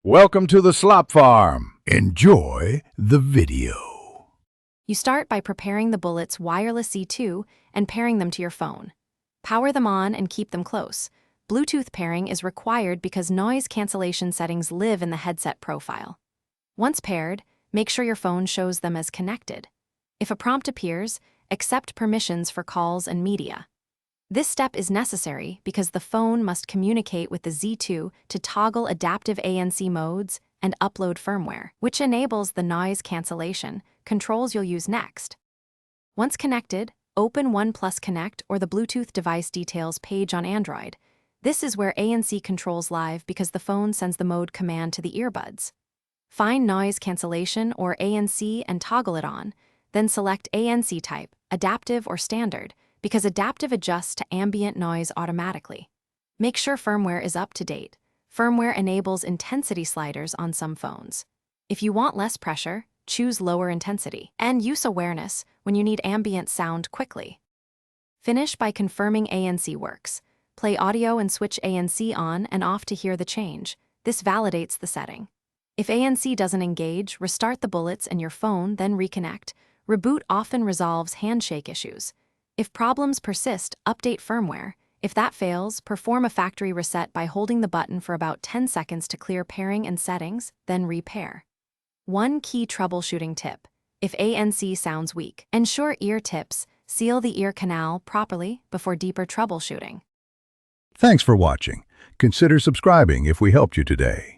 Welcome to the Slop Farm. Enjoy the video. You start by preparing the Bullet's Wireless Z2 and pairing them to your phone. Power them on and keep them close. Bluetooth pairing is required because noise cancellation settings live in the headset profile. Once paired, make sure your phone shows them as connected. If a prompt appears, accept permissions for calls and media. This step is necessary because the phone must communicate with the Z2 to toggle adaptive ANC modes and upload firmware, which enables the noise cancellation controls you'll use next. Once connected, open OnePlus Connect or the Bluetooth device details page on Android. This is where ANC controls live because the phone sends the mode command to the earbuds. Find noise cancellation or ANC and toggle it on, then select ANC type, adaptive or standard, because adaptive adjusts to ambient noise automatically. Make sure firmware is up to date. Firmware enables intensity sliders on some phones. If you want less pressure, choose lower intensity, and use awareness when you need ambient sound quickly. Finish by confirming ANC works. Play audio and switch ANC on and off to hear the change. This validates the setting. If ANC doesn't engage, restart the bullets and your phone, then reconnect. Reboot often resolves handshake issues. If problems persist, update firmware. If that fails, perform a factory reset by holding the button for about 10 seconds to clear pairing and settings, then repair. One key troubleshooting tip: if ANC sounds weak, ensure ear tips, seal the ear canal properly before deeper troubleshooting. Thanks for watching. Consider subscribing if we helped you today.